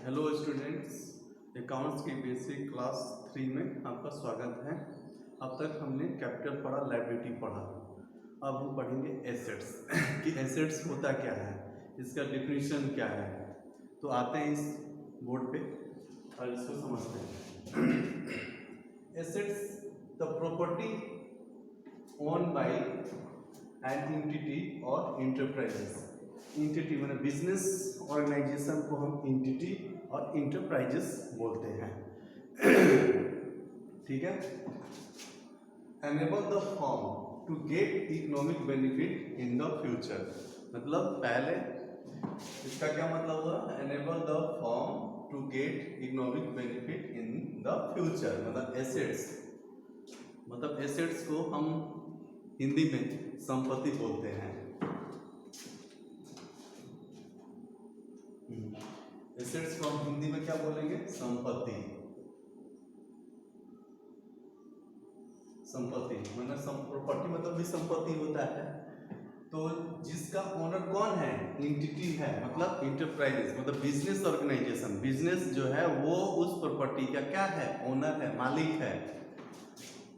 Hello students, accounts की basic class 3 में आपका स्वागत है। अब तक हमने कैपिटल पढ़ा, लायबिलिटी पढ़ा। अब हम पढ़ेंगे एसेट्स कि एसेट्स होता क्या है, इसका डिफिनीशन क्या है। तो आते हैं इस बोर्ड पे और इसको समझते हैं। Assets the property own by an entity और इंटरप्राइजेस। इंटिटी मैंने बिजनेस ऑर्गेनाइजेशन को हम इंटिटी और इंटरप्राइजेस बोलते हैं। ठीक है। Enable the firm to get economic benefit in the future. मतलब पहले इसका क्या मतलब हुआ, enable the firm to get economic benefit in the future. मतलब एसेट्स को हम हिंदी में संपत्ति बोलते हैं। एसेट्स को हम हिंदी में क्या बोलेंगे, संपत्ति। मतलब प्रॉपर्टी मतलब भी संपत्ति होता है। तो जिसका ओनर कौन है, एंटिटी है, मतलब इंटरप्राइजेस, मतलब बिजनेस ऑर्गेनाइजेशन। बिजनेस जो है वो उस प्रॉपर्टी का क्या है, ओनर है, मालिक है।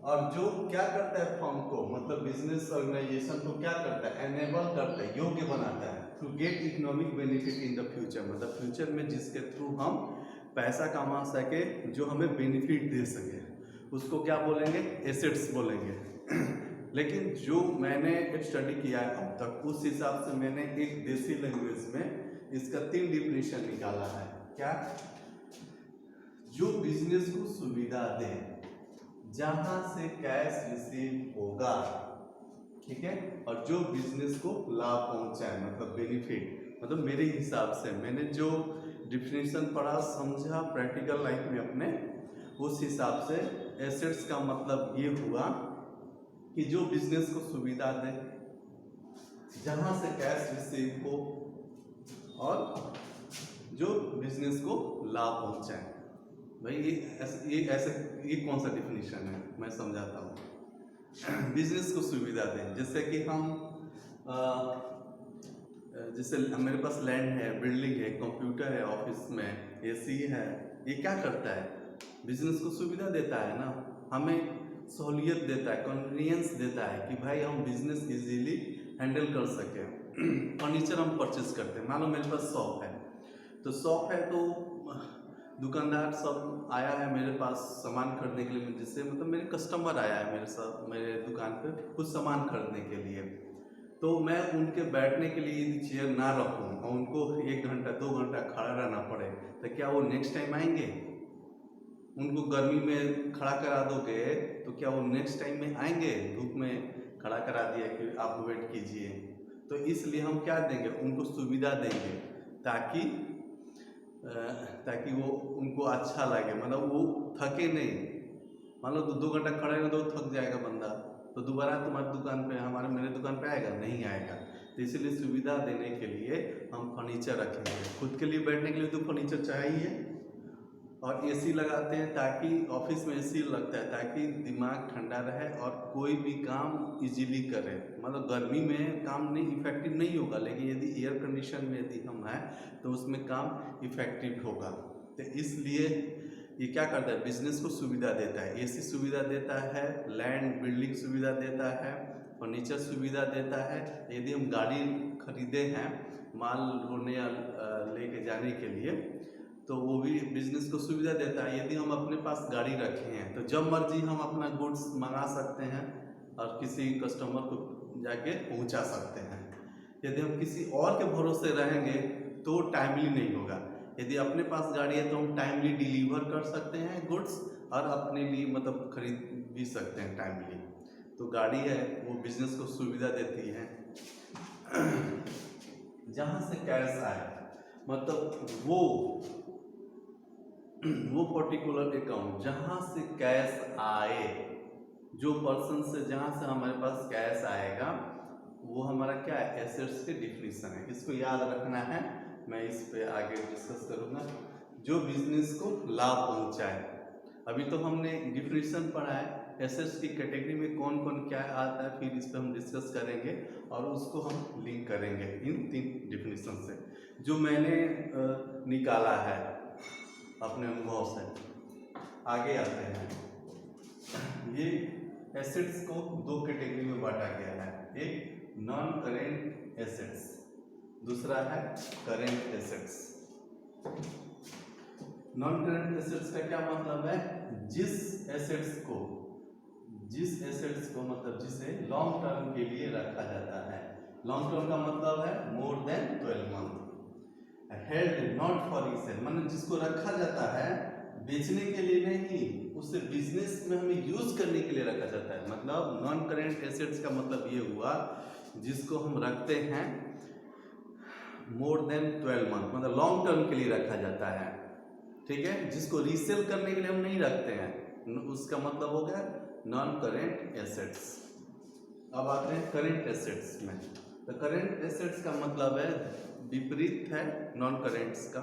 और जो क्या करता है फर्म को, मतलब बिजनेस ऑर्गेनाइजेशन को क्या करता है, एनेबल करता है, योग्य बनाता है to get economic benefit in the future. मतलब फ्यूचर में जिसके थ्रू हम पैसा कमा सके, जो हमें बेनिफिट दे सके, उसको क्या बोलेंगे, एसेट्स बोलेंगे। लेकिन जो मैंने स्टडी किया है अब तक, उस हिसाब से मैंने एक देसी लैंग्वेज में इसका 3 डिफिनीशन निकाला है। क्या, जो बिजनेस को सुविधा दे, जहां से कैश रिसीव होगा, ठीक है, और जो बिजनेस को लाभ पहुंचाए, मतलब बेनिफिट। मतलब मेरे हिसाब से मैंने जो डिफिनेशन पढ़ा, समझा प्रैक्टिकल लाइफ में अपने, उस हिसाब से एसेट्स का मतलब ये हुआ कि जो बिजनेस को सुविधा दे, जहां से कैश रिसीव हो, और जो बिजनेस को लाभ पहुंचाए। भाई ये कौन सा डिफिनीशन है, मैं समझाता हूँ। बिजनेस को सुविधा दें, जैसे कि हम जैसे मेरे पास लैंड है, बिल्डिंग है, कंप्यूटर है, ऑफिस में एसी है, ये क्या करता है, बिजनेस को सुविधा देता है ना, हमें सहूलियत देता है, कन्वीनियंस देता है कि भाई हम बिजनेस इजीली हैंडल कर सकें। फर्नीचर हम परचेज करते हैं, मान लो मेरे पास शॉप है, तो शॉप है तो दुकानदार सब आया है मेरे पास सामान खरीदने के लिए, जिससे मतलब मेरे कस्टमर आया है मेरे साथ, मेरे दुकान पे कुछ सामान खरीदने के लिए। तो मैं उनके बैठने के लिए यदि चेयर ना रखूँ और उनको 1 घंटा 2 घंटा खड़ा रहना पड़े, तो क्या वो नेक्स्ट टाइम आएंगे? उनको गर्मी में खड़ा करा दोगे तो क्या वो नेक्स्ट टाइम में आएंगे? धूप में खड़ा करा दिया कि आप वेट कीजिए। तो इसलिए हम क्या देंगे, उनको सुविधा देंगे ताकि वो उनको अच्छा लगे, मतलब वो थके नहीं। मान लो 2 घंटा खड़े रहे तो थक जाएगा बंदा, तो दोबारा तुम्हारी दुकान पे, मेरे दुकान पे आएगा नहीं आएगा। तो इसीलिए सुविधा देने के लिए हम फर्नीचर रखेंगे। खुद के लिए बैठने के लिए तो फर्नीचर चाहिए, और एसी लगाते हैं ताकि ऑफिस में एसी लगता है ताकि दिमाग ठंडा रहे और कोई भी काम इजीली करे। मतलब गर्मी में काम नहीं इफेक्टिव नहीं होगा, लेकिन यदि एयर कंडीशन में यदि हम हैं तो उसमें काम इफेक्टिव होगा। तो इसलिए ये क्या करता है, बिजनेस को सुविधा देता है, एसी सुविधा देता है, लैंड बिल्डिंग सुविधा देता है, फर्नीचर सुविधा देता है। यदि हम गाड़ी खरीदे हैं माल ढोने या लेके जाने के लिए, तो वो भी बिजनेस को सुविधा देता है। यदि हम अपने पास गाड़ी रखे हैं तो जब मर्जी हम अपना गुड्स मंगा सकते हैं और किसी कस्टमर को जाके पहुंचा सकते हैं। यदि हम किसी और के भरोसे रहेंगे तो टाइमली नहीं होगा। यदि अपने पास गाड़ी है तो हम टाइमली डिलीवर कर सकते हैं गुड्स, और अपने लिए मतलब खरीद भी सकते हैं टाइमली। तो गाड़ी है वो बिजनेस को सुविधा देती है। जहाँ से कैश आए, मतलब वो पर्टिकुलर अकाउंट जहाँ से कैश आए, जो पर्सन से जहाँ से हमारे पास कैश आएगा, वो हमारा क्या है, एसेट्स के डिफिनीशन है। इसको याद रखना है, मैं इस पे आगे डिस्कस करूँगा। जो बिजनेस को लाभ पहुँचाए। अभी तो हमने डिफिनीशन पढ़ा है, एसेट्स की कैटेगरी में कौन कौन क्या आता है, फिर इस पर हम डिस्कस करेंगे और उसको हम लिंक करेंगे इन 3 डिफिनीशन से जो मैंने निकाला है। अपने अनुभव से। आगे आते हैं, ये एसेट्स को दो कैटेगरी में बांटा गया है, एक नॉन करेंट एसेट्स, दूसरा है current assets. Non current assets का क्या मतलब है, जिस एसेट्स को मतलब जिसे लॉन्ग टर्म के लिए रखा जाता है। लॉन्ग टर्म का मतलब है more than 12 month. Held not for resale, मतलब जिसको रखा जाता है बेचने के लिए नहीं, उसे बिजनेस में हमें यूज करने के लिए रखा जाता है। मतलब नॉन करेंट एसेट्स का मतलब ये हुआ जिसको हम रखते हैं मोर देन 12 मंथ, मतलब लॉन्ग टर्म के लिए रखा जाता है, ठीक है। जिसको रीसेल करने के लिए हम नहीं रखते हैं, उसका मतलब हो गया नॉन करेंट एसेट्स। अब आते हैं करेंट एसेट्स में। तो करेंट एसेट्स का मतलब है विपरीत है नॉन करेंट्स का।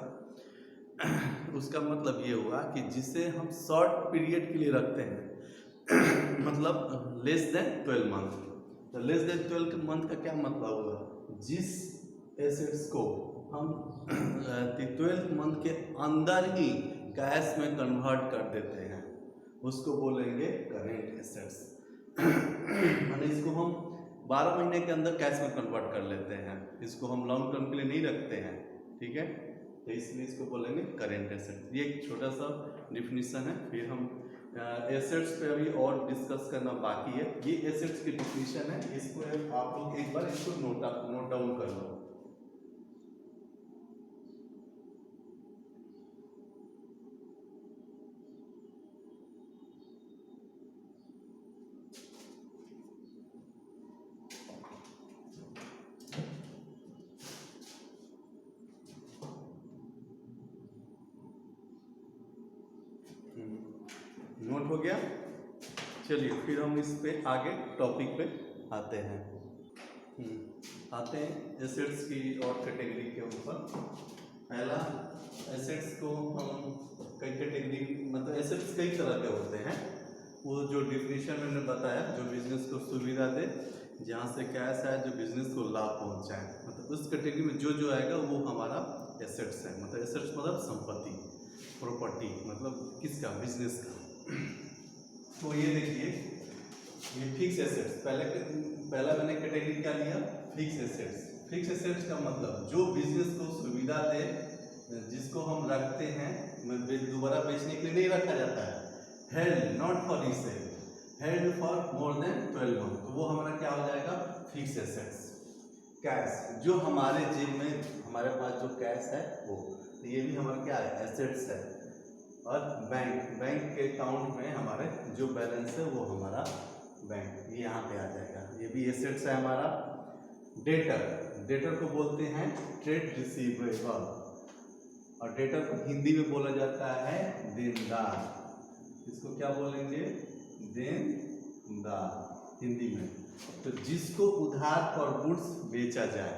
उसका मतलब ये हुआ कि जिसे हम शॉर्ट पीरियड के लिए रखते हैं मतलब लेस देन 12 मंथ। तो लेस देन 12 मंथ का क्या मतलब हुआ, जिस एसेट्स को हम 12 मंथ के अंदर ही कैश में कन्वर्ट कर देते हैं उसको बोलेंगे करेंट एसेट्स। माने इसको हम 12 महीने के अंदर कैश में कन्वर्ट कर लेते हैं, इसको हम लॉन्ग टर्म के लिए नहीं रखते हैं, ठीक है। तो इसलिए इसको बोलेंगे करेंट एसेट। ये एक छोटा सा डिफिनीशन है, फिर हम एसेट्स पे अभी और डिस्कस करना बाकी है। ये एसेट्स की डिफिनीशन है, इसको आप लोग एक बार इसको नोट डाउन कर लो। नोट हो गया। चलिए फिर हम इस पे आगे टॉपिक पे आते हैं। आते हैं एसेट्स की और कैटेगरी के ऊपर। पहला, एसेट्स को हम कई कैटेगरी, मतलब एसेट्स कई तरह के होते हैं। वो जो डिफिनीशन मैंने बताया, जो बिजनेस को सुविधा दे, जहाँ से कैश आए, जो बिजनेस को लाभ पहुँचाए, मतलब उस कैटेगरी में जो जो आएगा वो हमारा एसेट्स है। मतलब एसेट्स मतलब संपत्ति, प्रॉपर्टी, मतलब किसका, बिजनेस का। तो ये देखिए, ये फिक्स एसेट्स, पहला मैंने कैटेगरी क्या लिया, फिक्स एसेट्स। फिक्स एसेट्स का मतलब जो बिजनेस को सुविधा दे, जिसको हम रखते हैं, दोबारा बेचने के लिए नहीं रखा जाता है। Held not for resale, held for more than 12 month, तो वो हमारा क्या हो जाएगा, फिक्स एसेट्स। कैश, जो हमारे जेब में, हमारे पास जो कैश है वो, तो ये भी हमारा क्या है, एसेट्स है। और बैंक के अकाउंट में हमारे जो बैलेंस है वो हमारा बैंक, ये यहाँ पे आ जाएगा, ये भी एसेट्स है हमारा। डेटर को बोलते हैं ट्रेड रिसीवेबल, और डेटर को हिंदी में बोला जाता है देनदार। इसको क्या बोलेंगे, देनदार हिंदी में। तो जिसको उधार पर गुड्स बेचा जाए,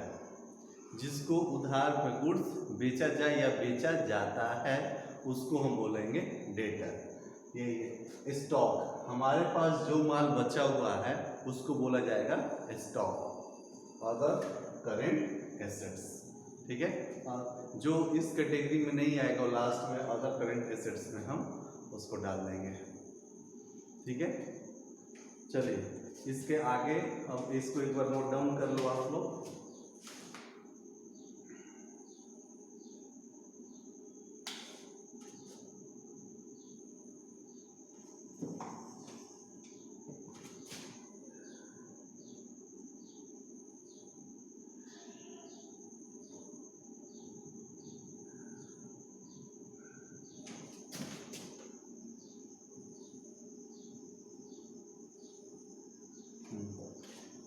जिसको उधार पर गुड्स बेचा जाए या बेचा जाता है, उसको हम बोलेंगे डेटर। ये स्टॉक, हमारे पास जो माल बचा हुआ है उसको बोला जाएगा स्टॉक। अदर करेंट एसेट्स, ठीक है। जो इस कैटेगरी में नहीं आएगा लास्ट में अदर करेंट एसेट्स में हम उसको डाल देंगे, ठीक है। चलिए इसके आगे, अब इसको एक बार नोट डाउन कर लो आप लोग।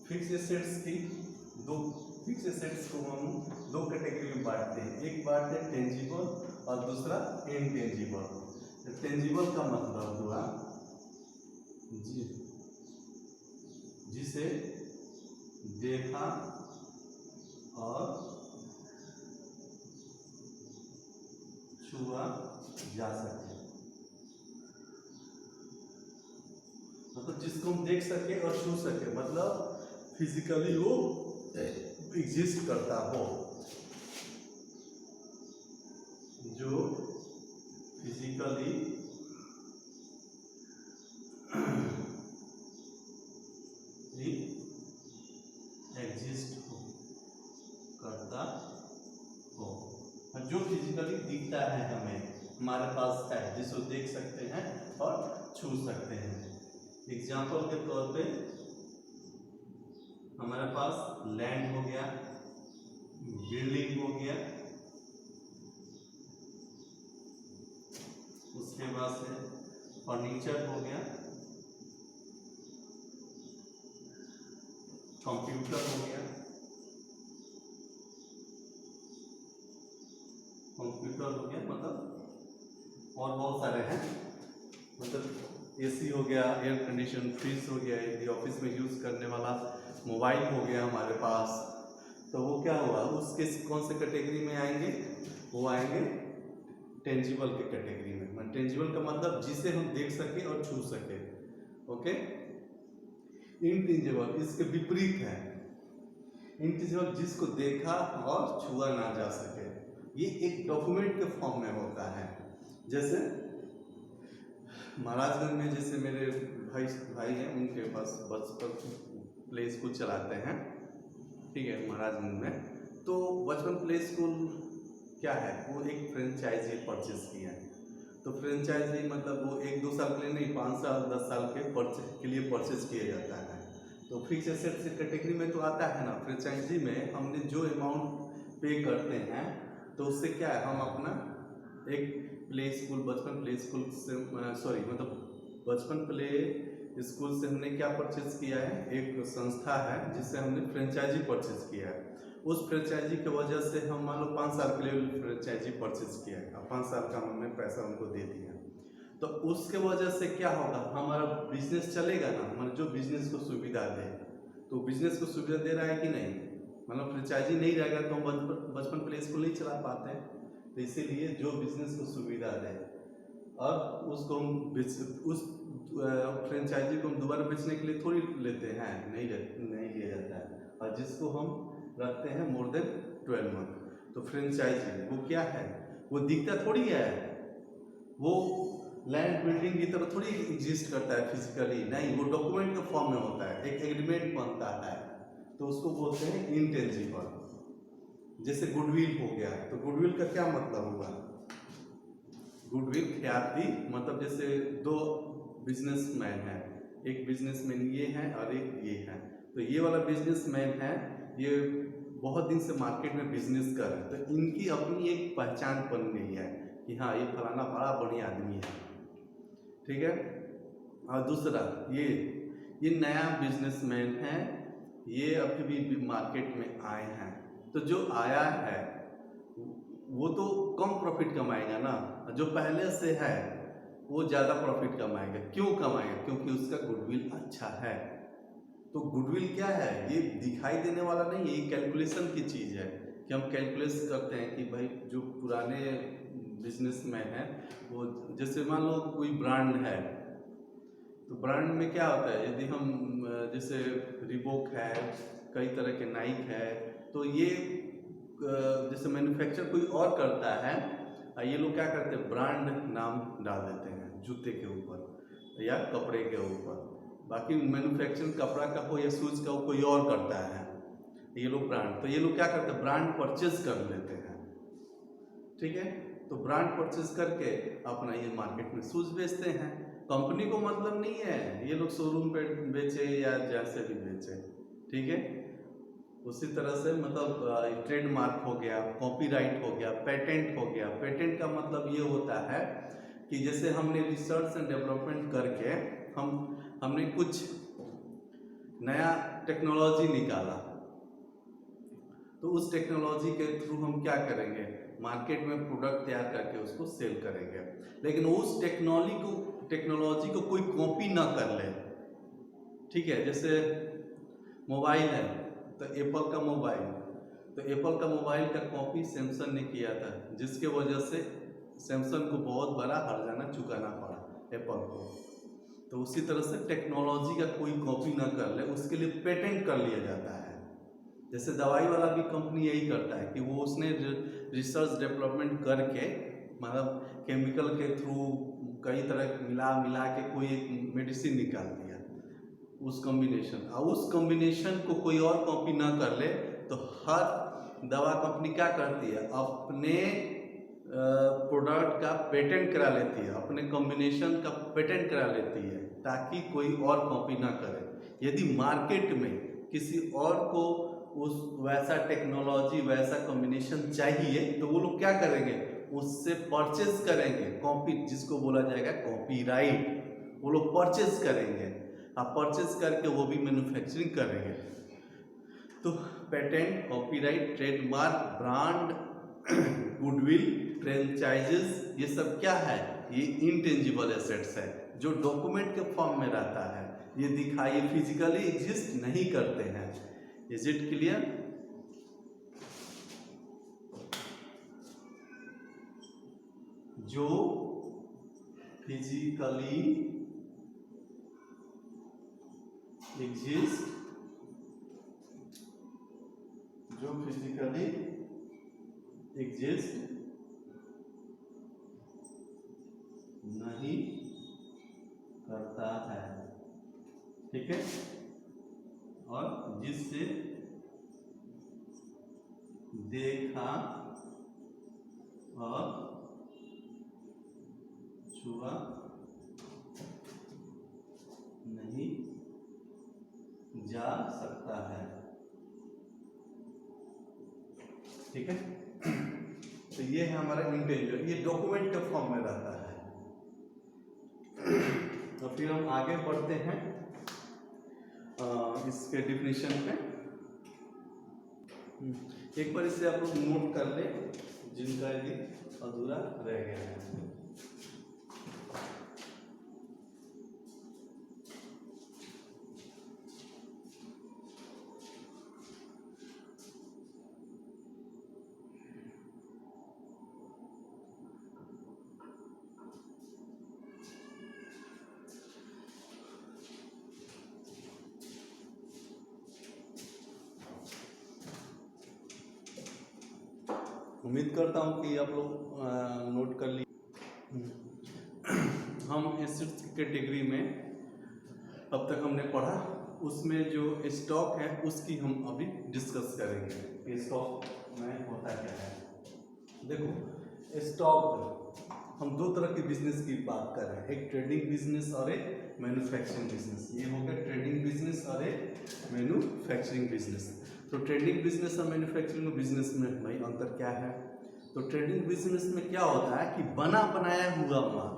फिक्स एसेट्स को हम दो कैटेगरी में बांटते हैं। एक बांटते हैं टेंजिबल और दूसरा इनटेंजिबल। टेंजिबल का मतलब हुआ जिसे देखा और छुआ जा सके, मतलब जिसको हम देख सके और छू सके, मतलब फिजिकली वो एग्जिस्ट करता हो, जो फिजिकली एग्जिस्ट करता हो, जो फिजिकली दिखता है हमें, हमारे पास है, जिसको देख सकते हैं और छू सकते हैं। एग्जाम्पल के तौर पे हमारे पास लैंड हो गया, बिल्डिंग हो गया, उसके बाद से फर्नीचर हो गया, कंप्यूटर हो गया, मतलब और बहुत सारे हैं, मतलब एसी हो गया, एयर कंडीशन, फ्रिज हो गया, यदि ऑफिस में यूज करने वाला मोबाइल हो गया हमारे पास, तो वो क्या हुआ, उसके कौन से कैटेगरी में आएंगे, वो आएंगे टेंजिबल के कैटेगरी में। टेंजिबल का मतलब जिसे हम देख सके और छू सके। ओके, इनटेंजिबल इसके विपरीत है। इनटेंजिबल जिसको देखा और छुआ ना जा सके, ये एक डॉक्यूमेंट के फॉर्म में होता है। जैसे महाराजगंज में जैसे मेरे भाई हैं, उनके पास बचपन प्ले स्कूल चलाते हैं, ठीक है, महाराजगंज में। तो बचपन प्ले स्कूल क्या है, वो एक फ्रेंचाइजी परचेज किया है। तो फ्रेंचाइजी मतलब वो 1-2 साल के लिए नहीं, 5 साल 10 साल के लिए परचेज किया जाता है। तो फिक्स एसेट से कैटेगरी में तो आता है ना। फ्रेंचाइजी में हमने जो अमाउंट पे करते हैं, तो उससे क्या है, हम अपना एक प्ले स्कूल, बचपन प्ले स्कूल से बचपन प्ले स्कूल से हमने क्या परचेज किया है, एक संस्था है जिससे हमने फ्रेंचाइजी परचेज किया है। उस फ्रेंचाइजी की वजह से हम मान लो 5 साल के लिए फ्रेंचाइजी परचेज किया है, 5 साल का हमने पैसा उनको दे दिया। तो उसके वजह से क्या होगा, हमारा बिजनेस चलेगा ना, हमारे जो बिजनेस को सुविधा दे, तो बिजनेस को सुविधा दे रहा है कि नहीं, मतलब फ्रेंचाइजी नहीं रहेगा तो हम बचपन प्ले स्कूल नहीं चला पाते। तो इसीलिए जो बिजनेस को सुविधा दे और उसको हम उस फ्रेंचाइजी को हम दोबारा बेचने के लिए थोड़ी लेते हैं, नहीं लिया जाता है। और जिसको हम रखते हैं मोर देन 12 मंथ। तो फ्रेंचाइजी वो क्या है, वो दिखता थोड़ी है, वो लैंड बिल्डिंग की तरह थोड़ी एग्जिस्ट करता है फिजिकली, नहीं, वो डॉक्यूमेंट के फॉर्म में होता है, एक एग्रीमेंट बनता है, तो उसको बोलते हैं इनटेंजिबल। जैसे गुडविल हो गया, तो गुडविल का क्या मतलब हुआ, गुडविल ख्याति, मतलब जैसे 2 बिजनेसमैन हैं, एक बिजनेसमैन ये है और एक ये है। तो ये वाला बिजनेसमैन है, ये बहुत दिन से मार्केट में बिजनेस कर रहे हैं, तो इनकी अपनी एक पहचान बन गई है कि हाँ, ये फलाना बड़ा बढ़िया आदमी है, ठीक है। और दूसरा ये नया बिजनेसमैन है, ये अभी भी मार्केट में आए हैं। तो जो आया है वो तो कम प्रॉफिट कमाएगा ना, जो पहले से है वो ज़्यादा प्रॉफिट कमाएगा। क्यों कमाएगा, क्योंकि उसका गुडविल अच्छा है। तो गुडविल क्या है, ये दिखाई देने वाला नहीं है, ये कैलकुलेशन की चीज़ है कि हम कैलकुलेट करते हैं कि भाई जो पुराने बिजनेसमैन हैं, वो जैसे मान लो कोई ब्रांड है, तो ब्रांड में क्या होता है, यदि हम जैसे रिबॉक है, कई तरह के नाइक है, तो ये जैसे मैन्युफैक्चर कोई और करता है, ये लोग क्या करते हैं, ब्रांड नाम डाल देते हैं जूते के ऊपर या कपड़े के ऊपर। बाकी मैन्युफैक्चरिंग कपड़ा का हो या शूज का हो, कोई और करता है, ये लोग ब्रांड, तो ये लोग क्या करते हैं, ब्रांड परचेज कर लेते हैं, ठीक है। तो ब्रांड परचेज करके अपना ये मार्केट में शूज बेचते हैं। कंपनी को मतलब नहीं है ये लोग शोरूम पे बेचे या जैसे भी बेचे, ठीक है। उसी तरह से मतलब ट्रेडमार्क हो गया, कॉपीराइट हो गया, पेटेंट हो गया। पेटेंट का मतलब ये होता है कि जैसे हमने रिसर्च एंड डेवलपमेंट करके हमने कुछ नया टेक्नोलॉजी निकाला, तो उस टेक्नोलॉजी के थ्रू हम क्या करेंगे, मार्केट में प्रोडक्ट तैयार करके उसको सेल करेंगे। लेकिन उस टेक्नोलॉजी को कोई कॉपी ना कर ले, ठीक है। जैसे मोबाइल है, तो एप्पल का मोबाइल, तो एप्पल का मोबाइल का कॉपी सैमसंग ने किया था, जिसके वजह से सैमसंग को बहुत बड़ा हर्जाना चुकाना पड़ा एप्पल को। तो उसी तरह से टेक्नोलॉजी का कोई कॉपी ना कर ले, उसके लिए पेटेंट कर लिया जाता है। जैसे दवाई वाला भी कंपनी यही करता है कि वो उसने रिसर्च डेवलपमेंट करके मतलब केमिकल के थ्रू कई तरह मिला मिला के कोई एक मेडिसिन निकाल दिया, उस कॉम्बिनेशन, और उस कॉम्बिनेशन को कोई और कॉपी ना कर ले तो हर दवा कंपनी क्या करती है, अपने प्रोडक्ट का पेटेंट करा लेती है, अपने कॉम्बिनेशन का पेटेंट करा लेती है ताकि कोई और कॉपी ना करे। यदि मार्केट में किसी और को उस वैसा टेक्नोलॉजी वैसा कॉम्बिनेशन चाहिए तो वो लोग क्या करेंगे, उससे परचेज करेंगे, कॉपी जिसको बोला जाएगा कॉपीराइट, वो लोग परचेज करेंगे, अब परचेज करके वो भी मैन्युफैक्चरिंग करेंगे। तो patent, copyright, trademark, brand, goodwill, franchises, ये सब क्या है, ये इनटेंजिबल एसेट्स है जो डॉक्यूमेंट के फॉर्म में रहता है, ये दिखाई फिजिकली एग्जिस्ट नहीं करते हैं। Is it clear? जो फिजिकली एग्जिस्ट, जो फिजिकली एग्जिस्ट नहीं करता है, ठीक है, और जिससे देखा और छुआ नहीं जा सकता है, ठीक है। तो ये है हमारा इंटेंजिबल, ये डॉक्यूमेंट के फॉर्म में रहता है। तो फिर हम आगे बढ़ते हैं इसके डिफिनीशन पे। एक बार इसे आप लोग नोट कर ले जिनका ये अधूरा रह गया है। उम्मीद करता हूँ कि आप लोग नोट कर लिए। हम एसेट्स की कैटेगरी में अब तक हमने पढ़ा, उसमें जो स्टॉक है उसकी हम अभी डिस्कस करेंगे। स्टॉक में होता क्या है, देखो स्टॉक हम दो तरह के बिजनेस की बात कर रहे हैं, एक ट्रेडिंग बिजनेस और एक मैन्युफैक्चरिंग बिजनेस। ये हो गया ट्रेडिंग बिजनेस और एक मैन्युफैक्चरिंग बिजनेस। तो ट्रेडिंग बिजनेस और मैन्युफैक्चरिंग बिजनेस में भाई अंतर क्या है? तो ट्रेडिंग बिजनेस में क्या होता है कि बना बनाया हुआ माल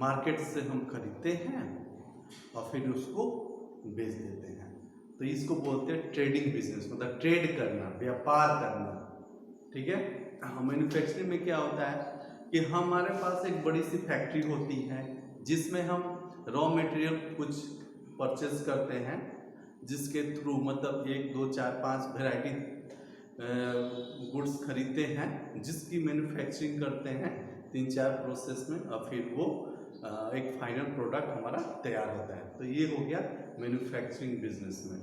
मार्केट से हम खरीदते हैं और फिर उसको बेच देते हैं, तो इसको बोलते हैं ट्रेडिंग बिजनेस, मतलब ट्रेड करना, व्यापार करना, ठीक है। मैन्युफैक्चरिंग में क्या होता है कि हमारे पास एक बड़ी सी फैक्ट्री होती है जिसमें हम रॉ मटेरियल कुछ परचेज करते हैं, जिसके थ्रू मतलब 1 2 4 5 वैरायटी गुड्स खरीदते हैं, जिसकी मैन्युफैक्चरिंग करते हैं 3 4 प्रोसेस में, और फिर वो एक फाइनल प्रोडक्ट हमारा तैयार होता है। तो ये हो गया मैन्युफैक्चरिंग बिजनेस में।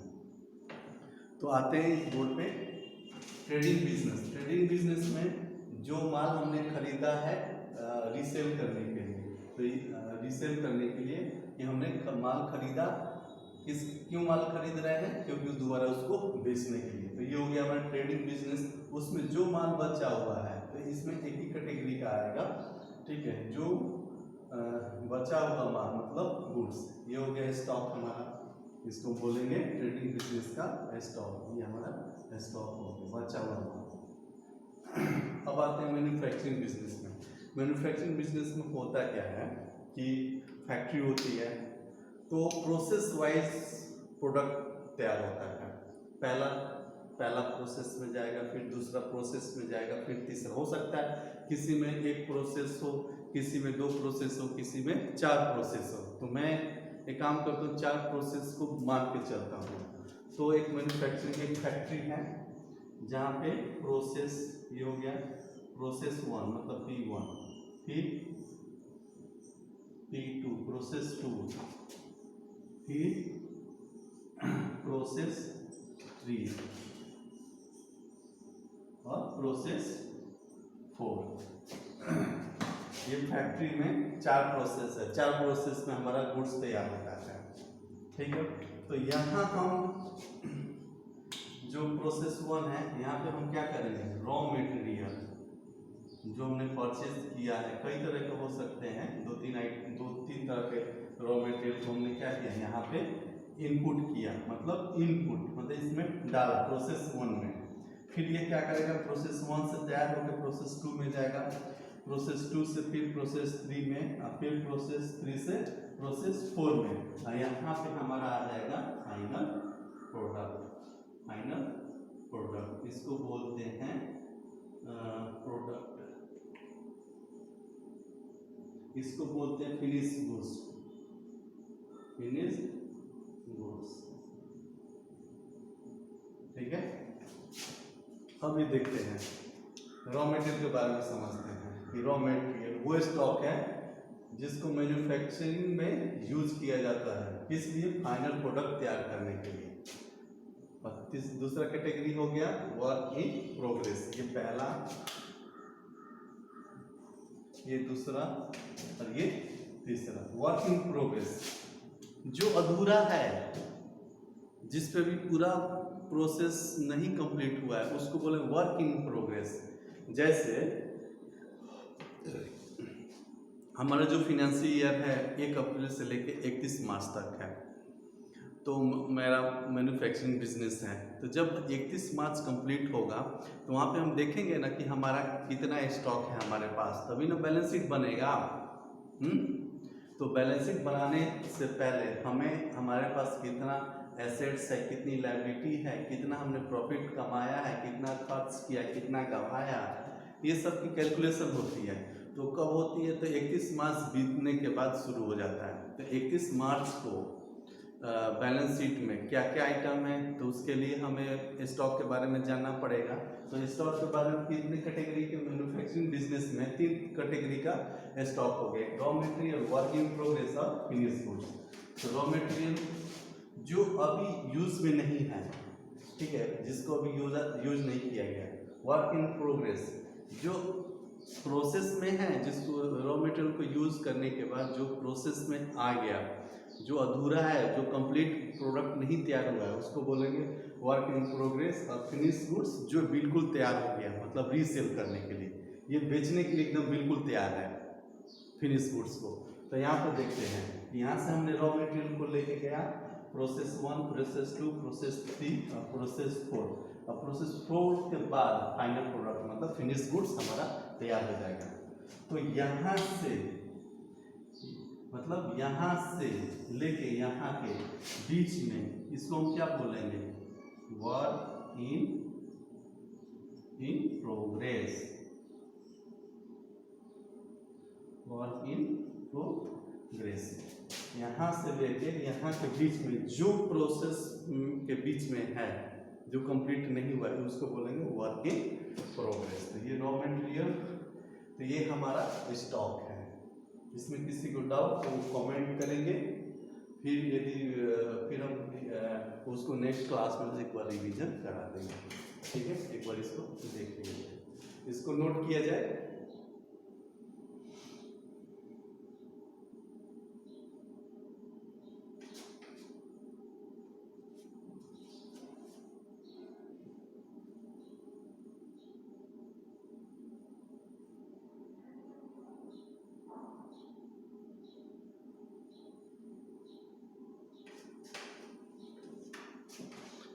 तो आते हैं इस बोर्ड पे ट्रेडिंग बिजनेस। ट्रेडिंग बिजनेस में जो माल हमने खरीदा है रीसेल करने के लिए, तो रीसेल करने के लिए कि हमने माल खरीदा, क्यों माल खरीद रहे हैं? क्योंकि दोबारा उसको बेचने के लिए। तो ये हो गया हमारा ट्रेडिंग बिजनेस। उसमें जो माल बचा हुआ है तो इसमें एक ही कैटेगरी का आएगा, ठीक है, जो बचा हुआ माल मतलब गुड्स, ये हो गया स्टॉक हमारा, इसको बोलेंगे ट्रेडिंग बिजनेस का स्टॉक। ये हमारा स्टॉक हो गया बचा हुआ माल। अब आते हैं मैन्युफैक्चरिंग बिजनेस में। मैन्युफैक्चरिंग बिजनेस में होता क्या है कि फैक्ट्री होती है, तो प्रोसेस वाइज प्रोडक्ट तैयार होता है। पहला प्रोसेस में जाएगा, फिर दूसरा प्रोसेस में जाएगा, फिर तीसरा। हो सकता है किसी में एक प्रोसेस हो, किसी में 2 प्रोसेस हो, किसी में 4 प्रोसेस हो। तो मैं एक काम करता हूँ, 4 प्रोसेस को मान के चलता हूँ। तो एक मैन्युफैक्चरिंग एक फैक्ट्री है जहाँ पे प्रोसेस, ये हो गया प्रोसेस 1 मतलब P1, फिर P2 प्रोसेस 2, फिर प्रोसेस 3 और प्रोसेस 4। ये फैक्ट्री में 4 प्रोसेस है, 4 प्रोसेस में हमारा गुड्स तैयार होता है, ठीक है। तो यहाँ हम जो प्रोसेस 1 है, यहाँ पे हम क्या करेंगे, रॉ मटेरियल जो हमने परचेज किया है, कई तरह के हो सकते हैं, 2-3 तरह के रॉ मटेरियल को हमने क्या किया, यहाँ पे इनपुट किया, मतलब इसमें डाला प्रोसेस 1 में। फिर ये क्या करेगा, प्रोसेस 1 से तैयार होकर प्रोसेस 2 में जाएगा, प्रोसेस 2 से फिर प्रोसेस 3 में, और फिर प्रोसेस 3 से प्रोसेस 4 में, और यहाँ पे हमारा आ जाएगा फाइनल प्रोडक्ट। इसको बोलते हैं प्रोडक्ट, इसको बोलते हैं फिनिश गुड्स। ठीक है। अब ये देखते हैं रॉ मटेरियल के बारे में, समझते हैं कि रॉ मटेरियल वो स्टॉक है जिसको मैन्युफैक्चरिंग में यूज किया जाता है, किस लिए, फाइनल प्रोडक्ट तैयार करने के लिए। और दूसरा कैटेगरी हो गया वर्क इन प्रोग्रेस, ये पहला, ये दूसरा और ये तीसरा। वर्क इन प्रोग्रेस जो अधूरा है, जिस पे भी पूरा प्रोसेस नहीं कंप्लीट हुआ है, उसको बोले वर्क इन प्रोग्रेस। जैसे हमारा जो फाइनेंशियल ईयर है 1 अप्रैल से लेके 31 मार्च तक है, तो मेरा मैन्युफैक्चरिंग बिजनेस है, तो जब 31 मार्च कंप्लीट होगा तो वहाँ पे हम देखेंगे ना कि हमारा कितना स्टॉक है हमारे पास, तभी ना बैलेंस शीट बनेगा। तो बैलेंस शीट बनाने से पहले हमें हमारे पास कितना एसेट्स है, कितनी लायबिलिटी है, कितना हमने प्रॉफिट कमाया है, कितना खर्च किया, कितना गंवाया, ये सब की कैलकुलेशन होती है। तो कब होती है, तो 31 मार्च बीतने के बाद शुरू हो जाता है। तो 31 मार्च को बैलेंस शीट में क्या क्या आइटम है, तो उसके लिए हमें स्टॉक के बारे में जानना पड़ेगा। तो स्टॉक के बारे में कितने कैटेगरी के मैन्युफैक्चरिंग बिजनेस में 3 कैटेगरी का स्टॉक हो गए, raw material, work in progress और फिनिश गुड्स। तो रॉ मटेरियल जो अभी यूज में नहीं है, ठीक है, जिसको अभी यूज नहीं किया गया। वर्क इन प्रोग्रेस जो प्रोसेस में है, जिसको रॉ मटेरियल को यूज करने के बाद जो प्रोसेस में आ गया, जो अधूरा है, जो कंप्लीट प्रोडक्ट नहीं तैयार हुआ है, उसको बोलेंगे वर्क इन प्रोग्रेस। और फिनिश गुड्स जो बिल्कुल तैयार हो गया, मतलब रीसेल करने के लिए, ये बेचने के लिए एकदम बिल्कुल तैयार है फिनिश गुड्स को। तो यहाँ पर देखते हैं, यहाँ से हमने रॉ मटेरियल को लेके गया प्रोसेस 1, प्रोसेस 2, प्रोसेस 3 और प्रोसेस 4। और प्रोसेस 4 के बाद फाइनल प्रोडक्ट मतलब फिनिश गुड्स हमारा तैयार हो जाएगा। तो यहाँ से मतलब यहाँ से लेके यहाँ के बीच में इसको हम क्या बोलेंगे, work in progress. Work in progress यहाँ से लेके यहाँ के बीच में जो प्रोसेस के बीच में है, जो कंप्लीट नहीं हुआ है, उसको बोलेंगे वर्क इन प्रोग्रेस। तो ये रॉ मटेरियल, तो ये हमारा स्टॉक है। इसमें किसी को डाउट तो कमेंट करेंगे, फिर हम उसको नेक्स्ट क्लास में एक बार रिवीजन करा देंगे। ठीक है, एक बार इसको देख लीजिए, इसको नोट किया जाए।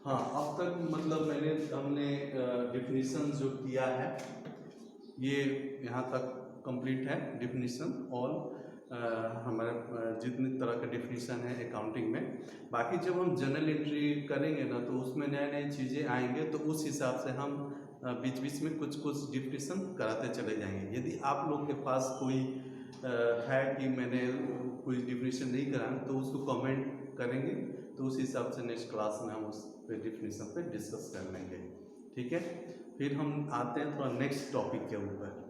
हाँ, अब तक मतलब हमने डिफिनीशन जो किया है, ये यहाँ तक कंप्लीट है डिफिनीशन। ऑल हमारे जितनी तरह का डिफिनीशन है अकाउंटिंग में। बाकी जब हम जर्नल एंट्री करेंगे ना, तो उसमें नए नए चीज़ें आएंगे, तो उस हिसाब से हम बीच बीच में कुछ कुछ डिफिनीशन कराते चले जाएंगे। यदि आप लोग के पास कोई है कि मैंने कोई डिफिनीशन नहीं करा, तो उसको कमेंट करेंगे, तो उस हिसाब से नेक्स्ट क्लास में हम उस पे डिफिनीशन पे डिस्कस कर लेंगे। ठीक है, फिर हम आते हैं थोड़ा नेक्स्ट टॉपिक के ऊपर।